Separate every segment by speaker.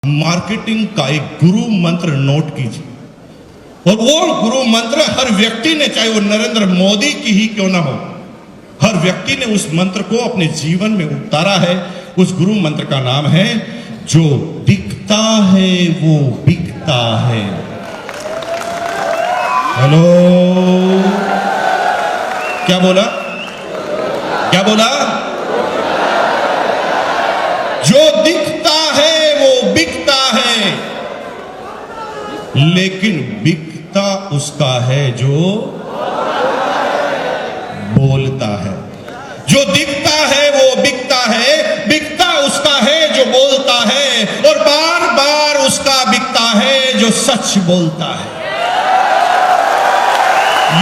Speaker 1: Marketing का एक गुरु मंत्र नोट कीजिए, और वो गुरु मंत्र हर व्यक्ति ने, चाहे वो नरेंद्र मोदी की ही क्यों ना हो, हर व्यक्ति ने उस मंत्र को अपने जीवन में उतारा है। उस गुरु मंत्र का नाम है, जो दिखता है वो बिकता है। हेलो, क्या बोला? क्या बोला? जो दिखता है वो बिकता है, लेकिन बिकता उसका है जो बोलता है। जो दिखता है वो बिकता है, बिकता उसका है जो बोलता है, और बार बार उसका बिकता है जो सच बोलता है।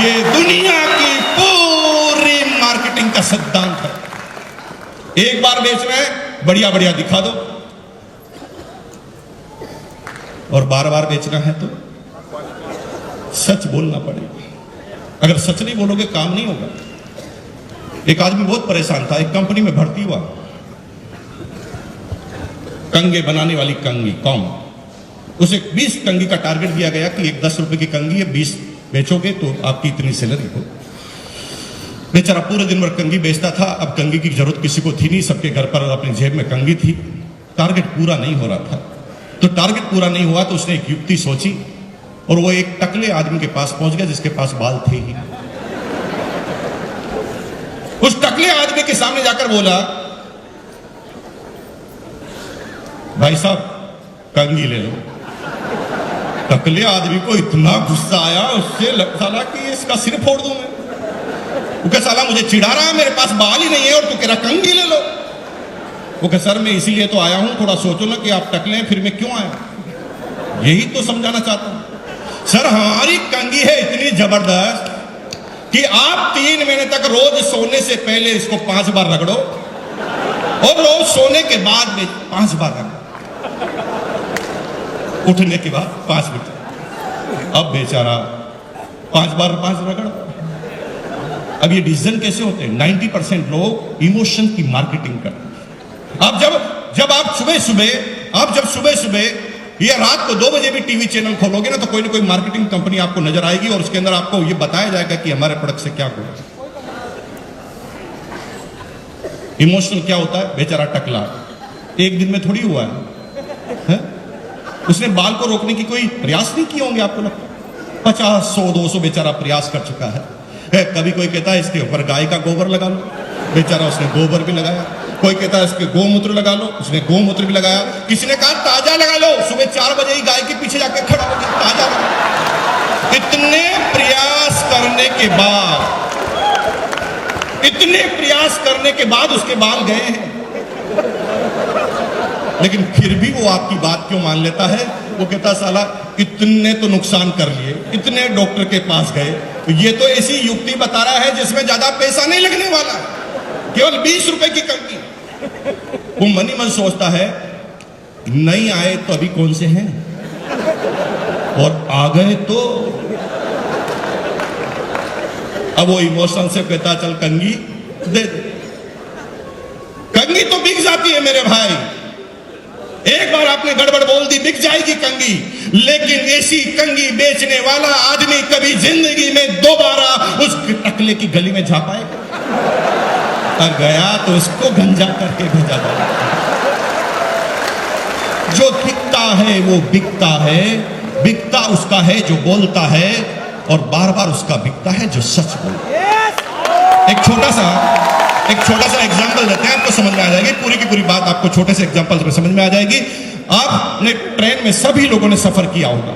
Speaker 1: ये दुनिया की पूरी मार्केटिंग का सिद्धांत है। एक बार बेचना है, बढ़िया बढ़िया दिखा दो, और बार बार बेचना है तो सच बोलना पड़ेगा। अगर सच नहीं बोलोगे काम नहीं होगा। एक आदमी बहुत परेशान था, एक कंपनी में भर्ती हुआ, कंगे बनाने वाली कंगी कॉम। उसे 20 कंगी का टारगेट दिया गया कि एक 10 रुपए की कंगी है, 20 बेचोगे तो आपकी इतनी सैलरी हो। बेचारा पूरे दिन भर कंगी बेचता था। अब कंगी की जरूरत किसी को थी नहीं, सबके घर पर अपनी जेब में कंगी थी। टारगेट पूरा नहीं हो रहा था, तो टारगेट पूरा नहीं हुआ तो उसने एक युक्ति सोची, और वो एक टकले आदमी के पास पहुंच गया जिसके पास बाल थे ही। उस टकले आदमी के सामने जाकर बोला, भाई साहब कंगी ले लो। टकले आदमी को इतना गुस्सा आया, उससे लगता कि इसका सिर फोड़ दूं मैं। वो कह, साला मुझे चिढ़ा रहा है, मेरे पास बाल ही नहीं है और तू कह रहा कंगी ले लो। वो कह, सर मैं इसीलिए तो आया हूं, थोड़ा सोचो ना कि आप टकले हैं, फिर मैं क्यों आया, यही तो समझाना चाहता हूं। सर हमारी कंगी है इतनी जबरदस्त कि आप 3 महीने तक रोज सोने से पहले इसको 5 बार रगड़ो, और रोज सोने के बाद में 5 बार रगड़ो, उठने के बाद 5 मिनट। अब बेचारा 5 बार 5 रगड़। अब ये डिसीजन कैसे होते हैं? 90% लोग इमोशन की मार्केटिंग करते हैं। अब जब आप सुबह सुबह या रात को 2 बजे भी टीवी चैनल खोलोगे ना, तो कोई ना कोई मार्केटिंग कंपनी आपको नजर आएगी, और उसके अंदर आपको ये बताया जाएगा कि हमारे प्रोडक्ट से क्या होगा। इमोशनल क्या होता है? बेचारा टकला एक दिन में थोड़ी हुआ है? उसने बाल को रोकने की कोई प्रयास नहीं किए होंगे, आपको लगता है 50, 100, 200 बेचारा प्रयास कर चुका है। कभी कोई कहता है इसके ऊपर गाय का गोबर लगा लो, बेचारा उसने गोबर भी लगाया। कोई कहता है इसके गोमूत्र लगा लो, उसने गोमूत्र भी लगाया। किसी ने कहा ताजा लगा लो, सुबह 4 बजे ही गाय के पीछे जाके खड़ा हो गया, ताजा लगा। इतने प्रयास करने के बाद उसके बाल गए हैं, लेकिन फिर भी वो आपकी बात क्यों मान लेता है? वो कहता साला इतने तो नुकसान कर लिए, इतने डॉक्टर के पास गए, तो ये तो ऐसी युक्ति बता रहा है जिसमें ज्यादा पैसा नहीं लगने वाला, केवल 20 रुपए की कंगी। वो मन ही मन सोचता है, नहीं आए तो अभी कौन से हैं, और आ गए तो। अब वो इमोशन से कहता चल कंगी दे। कंगी तो बिक जाती है मेरे भाई, एक बार आपने गड़बड़ बोल दी बिक जाएगी कंगी, लेकिन ऐसी कंगी बेचने वाला आदमी कभी जिंदगी में दोबारा उस टकले की गली में जा पाएगा? और गया तो उसको गंजा करके भेजा जाएगा। जो दिखता है वो बिकता है, बिकता उसका है जो बोलता है, और बार बार उसका बिकता है जो सच बोलता है। एक छोटा सा एग्जांपल देते हैं, आपको समझ में आ जाएगी पूरी की पूरी बात। आपको छोटे से एग्जांपल में समझ में आ जाएगी। आपने ट्रेन में सभी लोगों ने सफर किया होगा,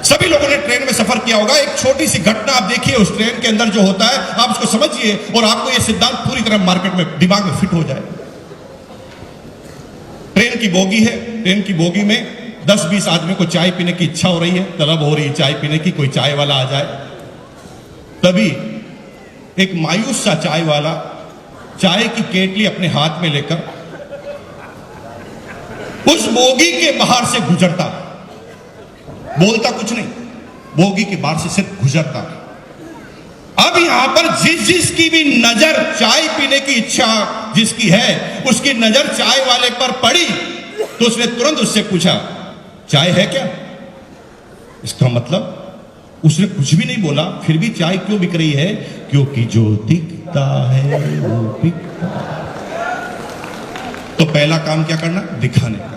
Speaker 1: सभी लोगों ने ट्रेन में सफर किया होगा। एक छोटी सी घटना आप देखिए उस ट्रेन के अंदर जो होता है, आप उसको समझिए, और आपको यह सिद्धांत पूरी तरह मार्केट में दिमाग में फिट हो जाए। ट्रेन की बोगी है, ट्रेन की बोगी में 10-20 आदमी को चाय पीने की इच्छा हो रही है, तलब हो रही है चाय पीने की, कोई चाय वाला आ जाए। तभी एक मायूस सा चाय वाला चाय की केटली अपने हाथ में लेकर उस बोगी के बाहर से गुजरता, बोलता कुछ नहीं, बोगी के बाहर से सिर्फ गुजरता। अब यहां पर जिसकी भी नजर चाय पीने की इच्छा जिसकी है, उसकी नजर चाय वाले पर पड़ी, तो उसने तुरंत उससे पूछा, चाय है क्या? इसका मतलब उसने कुछ भी नहीं बोला, फिर भी चाय क्यों बिक रही है? क्योंकि जो दिखता है वो बिकता है। तो पहला काम क्या करना? दिखाने का।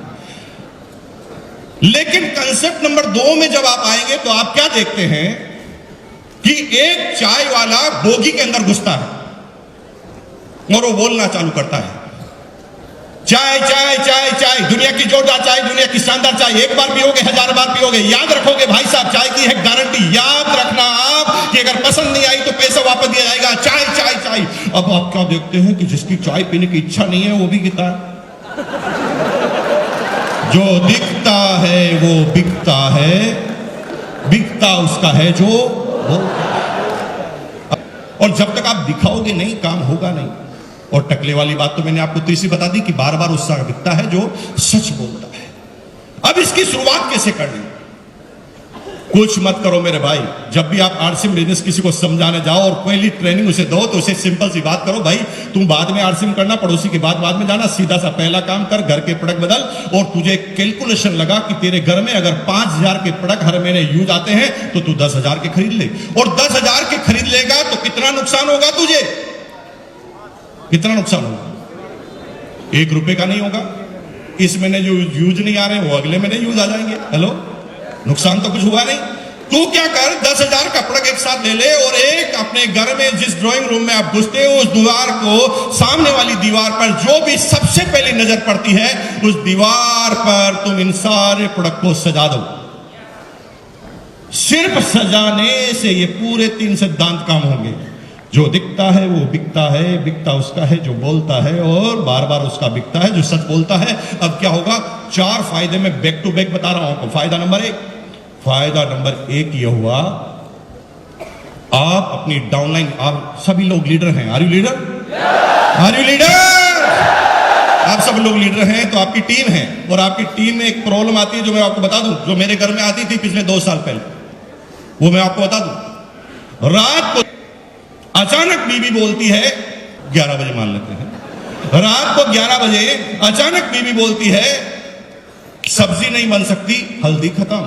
Speaker 1: लेकिन कंसेप्ट नंबर 2 में जब आप आएंगे तो आप क्या देखते हैं कि एक चाय वाला बोगी के अंदर घुसता है और वो बोलना चालू करता है, चाय चाय चाय चाय, दुनिया की जोरदार चाय, दुनिया की शानदार चाय, एक बार पियोगे 1000 बार पियोगे। याद रखोगे भाई साहब, चाय की है गारंटी। याद रखना आप कि अगर पसंद नहीं आई तो पैसा वापस दिया जाएगा। चाय चाय चाय। अब आप क्या देखते हैं कि जिसकी चाय पीने की इच्छा नहीं है वो भी पीता है। जो दिखता है वो बिकता है, बिकता उसका है जो बोलता है। और जब तक आप दिखाओगे नहीं, काम होगा नहीं। और टकले वाली बात तो मैंने आपको तीसरी बता दी कि बार बार उसका बिकता है जो सच बोलता है। अब इसकी शुरुआत कैसे करनी? कुछ मत करो मेरे भाई। जब भी आप आरसीएम बिजनेस किसी को समझाने जाओ और पहली ट्रेनिंग उसे दो तो उसे सिंपल सी बात करो, भाई तुम बाद में आरसीएम करना, पड़ोसी की बात बाद में जाना, सीधा सा पहला काम कर, घर के प्रोडक्ट बदल। और तुझे कैलकुलेशन लगा कि तेरे घर में अगर 5000 के प्रोडक्ट हर महीने यूज आते हैं तो तू 10,000 के खरीद ले। और 10,000 के खरीद लेगा तो कितना नुकसान होगा तुझे? कितना नुकसान होगा? 1 रुपए का नहीं होगा। इस महीने जो यूज नहीं आ रहे वो अगले महीने यूज आ जाएंगे। हेलो, नुकसान तो कुछ हुआ नहीं। तू क्या कर, 10,000 का प्रोडक्ट एक साथ ले ले और एक अपने घर में जिस ड्राइंग रूम में आप घुसते हो उस दीवार को, सामने वाली दीवार पर जो भी सबसे पहले नजर पड़ती है उस दीवार पर तुम इन सारे प्रोडक्ट को सजा दो। सिर्फ सजाने से ये पूरे 3 सिद्धांत काम होंगे। जो दिखता है वो बिकता है, बिकता उसका है जो बोलता है, और बार बार उसका बिकता है जो सच बोलता है। अब क्या होगा? 4 फायदे में बैक टू बैक बता रहा हूं आपको। फायदा नंबर 1 यह हुआ, आप अपनी डाउनलाइन, आप सभी लोग लीडर हैं। Are you leader? Are you leader? आप सब लोग लीडर हैं तो आपकी टीम है, और आपकी टीम में एक प्रॉब्लम आती है जो मैं आपको बता दूं, जो मेरे घर में आती थी पिछले 2 साल पहले, वो मैं आपको बता दूं। रात को अचानक बीवी बोलती है, 11 बजे मान लेते हैं, रात को 11 बजे अचानक बीवी बोलती है सब्जी नहीं बन सकती, हल्दी खत्म।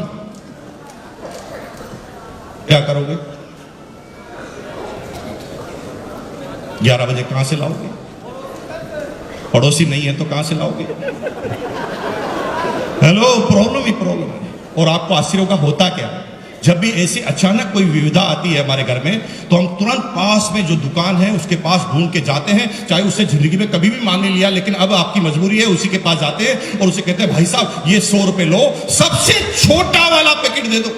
Speaker 1: क्या करोगे? 11 बजे कहां से लाओगे? पड़ोसी नहीं है तो कहां से लाओगे? हेलो, प्रॉब्लम ही प्रॉब्लम है। और आपको आश्चर्य होगा होता क्या? जब भी ऐसी अचानक कोई विविधा आती है हमारे घर में तो हम तुरंत पास में जो दुकान है उसके पास ढूंढ के जाते हैं, चाहे उससे जिंदगी में कभी भी मान नहीं लिया, लेकिन अब आपकी मजबूरी है, उसी के पास जाते हैं और उसे कहते हैं भाई साहब ये 100 रुपए लो, सबसे छोटा वाला पैकेट दे दो,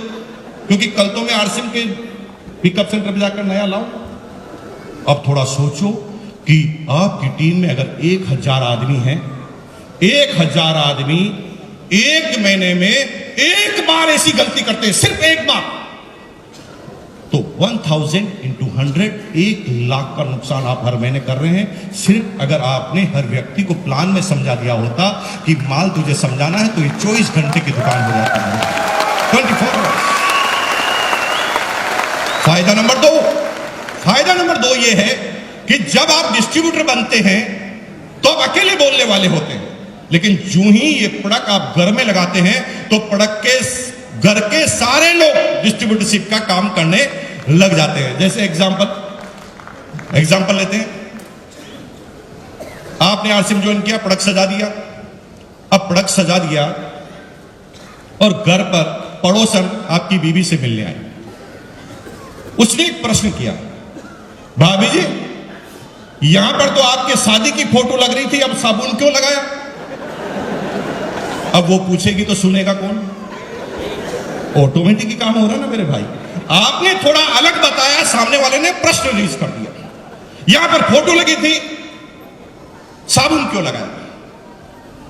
Speaker 1: क्योंकि कल तो मैं आरसीएम के पिकअप सेंटर पर जाकर नया लाऊं। अब थोड़ा सोचो कि आपकी टीम में अगर 1000 आदमी हैं, 1000 आदमी एक महीने में एक बार ऐसी गलती करते हैं, सिर्फ एक बार, तो 1000 into 100, 1 लाख का नुकसान आप हर महीने कर रहे हैं। सिर्फ अगर आपने हर व्यक्ति को प्लान में समझा दिया होता कि माल तुझे समझाना है तो ये 24 घंटे की दुकान हो जाती है, 24 आवर्स। फायदा नंबर 2 ये है कि जब आप डिस्ट्रीब्यूटर बनते हैं तो आप अकेले बोलने वाले होते हैं, लेकिन जो ही ये प्रोडक्ट आप घर में लगाते हैं तो प्रोडक्ट के घर के सारे लोग डिस्ट्रीब्यूटरशिप का काम करने लग जाते हैं। जैसे एग्जांपल लेते हैं, आपने आरसीएम ज्वाइन किया, प्रोडक्ट सजा दिया। अब प्रोडक्ट सजा दिया और घर पर पड़ोसन आपकी बीवी से मिलने आए। उसने एक प्रश्न किया, भाभी जी यहां पर तो आपके शादी की फोटो लग रही थी, अब साबुन क्यों लगाया? अब वो पूछेगी तो सुनेगा कौन? ऑटोमेटिक ही काम हो रहा ना मेरे भाई। आपने थोड़ा अलग बताया, सामने वाले ने प्रश्न रिलीज कर दिया, यहां पर फोटो लगी थी, साबुन क्यों लगाया?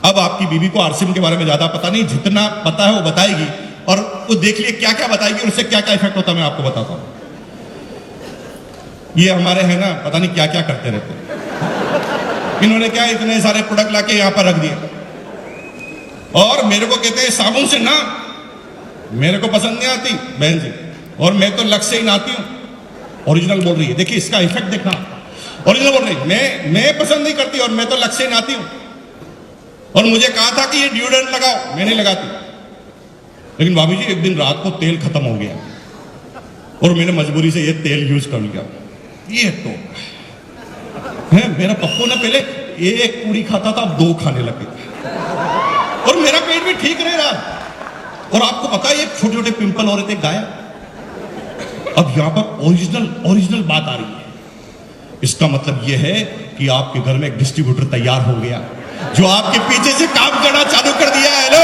Speaker 1: अब आपकी बीवी को आरसीएम के बारे में ज्यादा पता नहीं, जितना पता है वो बताएगी, और वो देख लिए क्या क्या बताएगी और उससे क्या क्या इफेक्ट होता है मैं आपको बताता हूं। ये हमारे हैं ना, पता नहीं क्या क्या करते रहते हैं। इन्होंने क्या इतने सारे प्रोडक्ट लाके यहां पर रख दिए और मेरे को कहते हैं साबुन से ना, मेरे को पसंद नहीं आती बहन जी, और मैं तो लक्ष्य ही नहाती हूं। ओरिजिनल बोल रही है, देखिए इसका इफेक्ट देखना। ओरिजिनल बोल रही है, मैं पसंद नहीं करती और मैं तो लक्ष्य ही नहाती हूं। और मुझे कहा था कि ये डिओड्रेंट लगाओ, मैं नहीं लगाती। लेकिन भाभी जी एक दिन रात को तेल खत्म हो गया और मैंने मजबूरी से ये तेल यूज कर लिया। ये तो है, मेरा पप्पू ने पहले एक पूरी खाता था, अब 2 खाने लगे और मेरा पेट भी ठीक रह रहा। और आपको पता है ये छोटे छोटे पिंपल हो रहे थे गायब। अब यहां पर ओरिजिनल बात आ रही है। इसका मतलब यह है कि आपके घर में एक डिस्ट्रीब्यूटर तैयार हो गया जो आपके पीछे से काम करना चालू कर दिया। हेलो,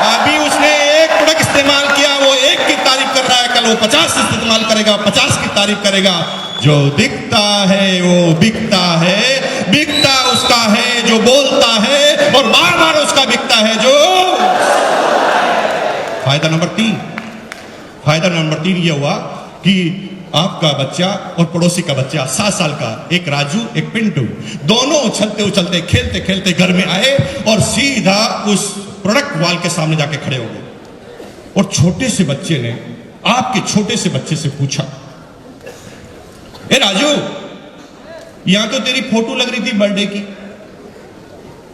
Speaker 1: अभी उसने एक प्रोडक्ट इस्तेमाल किया, वो 1 की तारीफ कर रहा है, कल वो 50 इस्तेमाल करेगा, 50 की तारीफ करेगा। जो दिखता है वो बिकता है, बिकता उसका है जो बोलता है और बार बार उसका बिकता है जो। फायदा नंबर 3 यह हुआ कि आपका बच्चा और पड़ोसी का बच्चा 7 साल का, एक राजू एक पिंटू, दोनों उछलते उछलते खेलते खेलते घर में आए और सीधा उस प्रोडक्ट वॉल के सामने जाके खड़े हो गए। और छोटे से बच्चे ने आपके छोटे से बच्चे से पूछा, ए राजू, यहां तो तेरी फोटो लग रही थी बर्थडे की,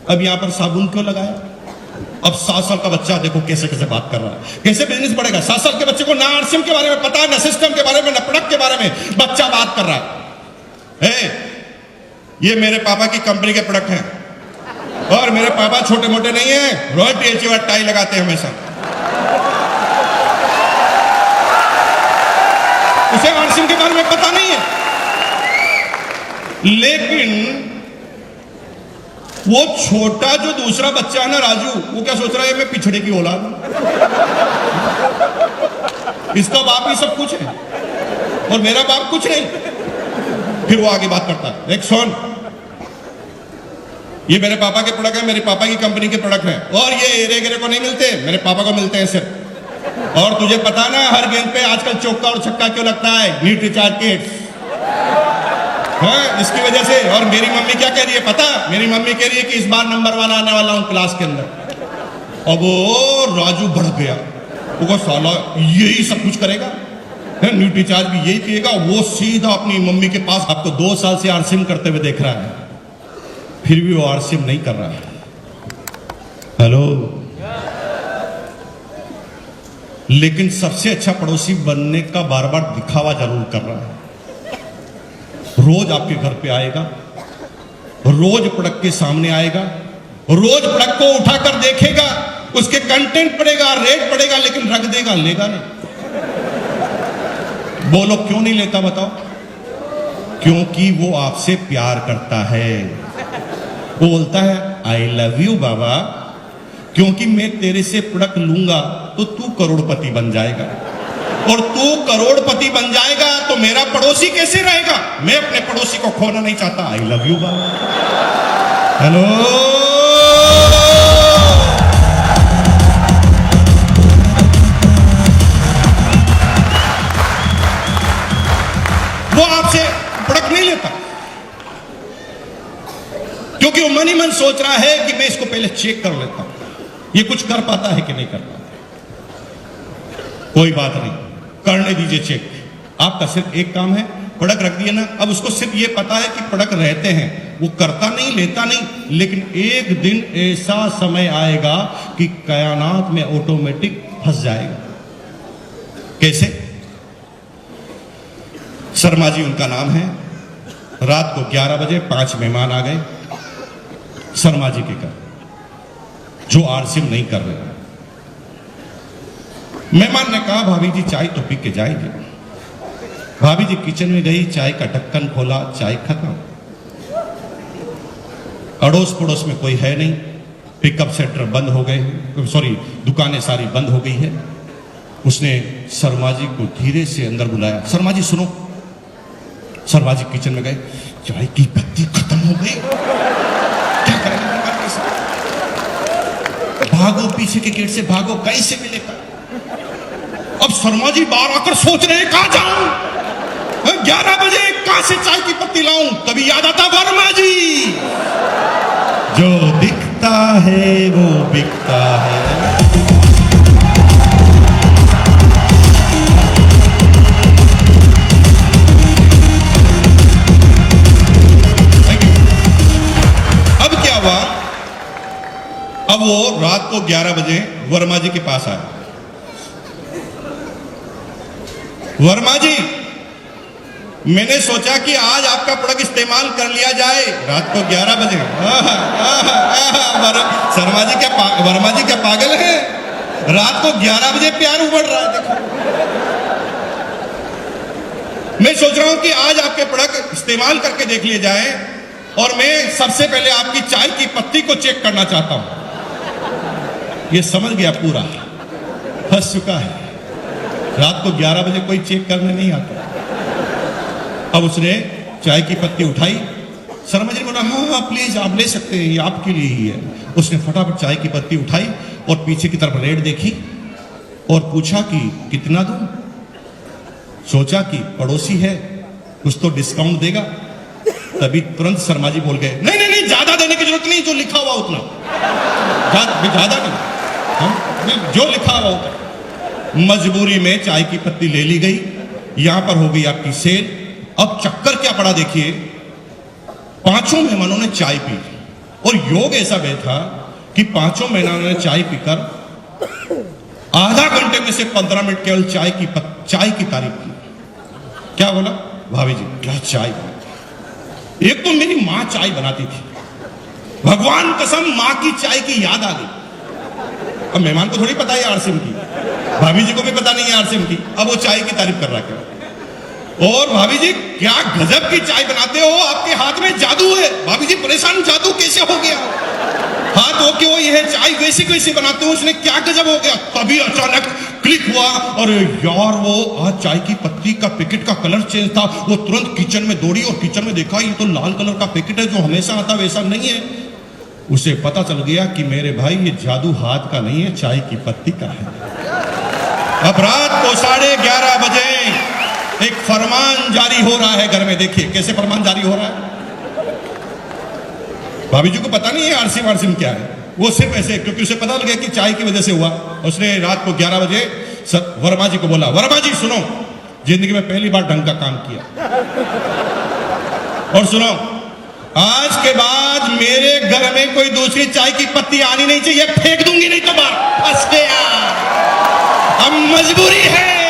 Speaker 1: अब यहां पर साबुन क्यों लगाया? अब 7 साल का बच्चा देखो कैसे कैसे बात कर रहा है, कैसे बिजनेस बढ़ेगा। 7 साल के बच्चे को ना आरसीएम के बारे में पता है, ना सिस्टम के बारे में, ना प्रोडक्ट के बारे में, बच्चा बात कर रहा है। ये मेरे पापा की कंपनी के प्रोडक्ट हैं और मेरे पापा छोटे मोटे नहीं है, रॉयल्टी एचीवर टाई लगाते हैं हमेशा। उसे आरसीएम के बारे में पता नहीं है। लेकिन वो छोटा जो दूसरा बच्चा है ना राजू, वो क्या सोच रहा है, मैं पिछड़े की औलाद हूं, इसका बाप ही सब कुछ है और मेरा बाप कुछ नहीं। फिर वो आगे बात करता है, एक सुन, ये मेरे पापा के प्रोडक्ट है, मेरे पापा की कंपनी के प्रोडक्ट है और ये एरे गिरे को नहीं मिलते, मेरे पापा को मिलते हैं सिर्फ। और तुझे पता ना हर गेंद पे आजकल चौका और छक्का क्यों लगता है? नीट रिचार्ज किट्स है, इसकी वजह से। और मेरी मम्मी क्या कह रही है पता? मेरी मम्मी कह रही है कि इस बार नंबर 1 आने वाला हूं क्लास के अंदर। अब वो राजू भड़क गया, वो साला यही सब कुछ करेगा, न्यूट रिचार्ज भी यही पिएगा। वो सीधा अपनी मम्मी के पास, आपको 2 साल से आरसीएम करते हुए देख रहा है, फिर भी वो आरसीएम नहीं कर रहा है। हेलो, लेकिन सबसे अच्छा पड़ोसी बनने का बार बार दिखावा जरूर कर रहा है। रोज आपके घर पे आएगा, रोज प्रोडक्ट के सामने आएगा, रोज प्रोडक्ट को उठाकर देखेगा, उसके कंटेंट पड़ेगा, रेट पड़ेगा, लेकिन रख देगा, लेगा नहीं। बोलो क्यों नहीं लेता बताओ? क्योंकि वो आपसे प्यार करता है। वो बोलता है आई लव यू बाबा, क्योंकि मैं तेरे से प्रोडक्ट लूंगा तो तू करोड़पति बन जाएगा, और तू करोड़पति बन जाएगा तो मेरा पड़ोसी कैसे रहेगा? मैं अपने पड़ोसी को खोना नहीं चाहता। I love you Baba. Hello, वो आपसे प्रोडक्ट नहीं लेता क्योंकि वो मन ही मन सोच रहा है कि मैं इसको पहले चेक कर लेता हूं, ये कुछ कर पाता है कि नहीं कर पाता। कोई बात नहीं, करने दीजिए चेक। आपका सिर्फ एक काम है, प्रोडक्ट रख दिया ना, अब उसको सिर्फ ये पता है कि प्रोडक्ट रहते हैं, वो करता नहीं, लेता नहीं। लेकिन एक दिन ऐसा समय आएगा कि कायनात में ऑटोमेटिक फंस जाएगा। कैसे? शर्मा जी उनका नाम है। रात को 11 बजे 5 मेहमान आ गए शर्मा जी के घर, जो आरसीएम नहीं कर रहे। मेहमान ने कहा भाभी जी चाय तो पी के जाएगी। भाभी जी किचन में गई, चाय का ढक्कन खोला, चाय खत्म। अड़ोस पड़ोस में कोई है नहीं, पिकअप सेंटर बंद हो गए, सॉरी दुकानें सारी बंद हो गई है। उसने शर्मा जी को धीरे से अंदर बुलाया, शर्मा जी सुनो। शर्मा जी किचन में गए, चाय की पत्ती खत्म हो गई, क्या करेंगे? भागो, पीछे के गेट से भागो, कैसे मिलेगा? अब शर्मा जी बाहर आकर सोच रहे हैं कहां जाऊं, 11 बजे कहां से चाय की पत्ती लाऊं? तभी याद आता वर्मा जी, जो दिखता है वो बिकता है। अब क्या हुआ रात को 11 बजे वर्मा जी के पास आया। वर्मा जी, मैंने सोचा कि आज आपका प्रोडक्ट इस्तेमाल कर लिया जाए। रात को 11 बजे वर्मा जी क्या पागल है? रात को 11 बजे प्यार उमड़ रहा है। देखो, मैं सोच रहा हूं कि आज आपके प्रोडक्ट इस्तेमाल करके देख लिए जाए, और मैं सबसे पहले आपकी चाय की पत्ती को चेक करना चाहता हूं। ये समझ गया, पूरा फंस चुका है। रात को 11 बजे कोई चेक करने नहीं आता। अब उसने चाय की पत्ती उठाई। शर्मा जी ने बोला, हाँ प्लीज आप ले सकते हैं, ये आपके लिए ही है। उसने फटाफट चाय की पत्ती उठाई और पीछे की तरफ रेट देखी और पूछा कि कितना दूं। सोचा कि पड़ोसी है, कुछ तो डिस्काउंट देगा। तभी तुरंत शर्मा जी बोल गए, नहीं नहीं नहीं, ज्यादा देने की जरूरत नहीं, जो लिखा हुआ उतना, ज्यादा नहीं, जो लिखा हुआ उतना। मजबूरी में चाय की पत्ती ले ली गई। यहां पर हो गई आपकी सेल। अब चक्कर क्या पड़ा देखिए, पांचों मेहमानों ने चाय पी और योग ऐसा बैठा कि पांचों मेहमानों ने चाय पीकर आधा घंटे में से 15 मिनट केवल चाय की तारीफ की। क्या बोला, भाभी जी क्या चाय बनाती। एक तो मेरी मां चाय बनाती थी, भगवान कसम मां की चाय की याद आ गई। अब मेहमान को थोड़ी पता है आरसीएम की, भाभी जी को भी पता नहीं है आरसीएम की। अब वो चाय की तारीफ कर रहा है। और भाभी जी क्या गजब की चाय बनाते हो, आपके हाथ में जादू है। भाभी जी परेशान, जादू कैसे हो गया? हाथ हो के वो यह चाय वैसी कैसी बनाते हो, उसने क्या गजब हो गया? तभी अचानक क्लिक हुआ, और यार वो आज चाय की पत्ती का पैकेट का कलर चेंज था। वो तुरंत किचन में दौड़ी और किचन में देखा, ये तो लाल कलर का पैकेट है, जो हमेशा आता वैसा नहीं है। उसे पता चल गया कि मेरे भाई ये जादू हाथ का नहीं है, चाय की पत्ती का है। अब रात को 11:30 बजे एक फरमान जारी हो रहा है घर में। देखिए कैसे फरमान जारी हो रहा है। भाभी जी को पता नहीं है आरसीएम क्या है, वो सिर्फ ऐसे, क्योंकि उसे पता लग गया कि चाय की वजह से हुआ। उसने रात को 11 बजे वर्मा जी को बोला, वर्मा जी सुनो, जिंदगी में पहली बार ढंग का काम किया, और सुनो, आज के बाद मेरे घर में कोई दूसरी चाय की पत्ती आनी नहीं चाहिए, फेंक दूंगी नहीं तो बाहर। फंस गया, अब मजबूरी है।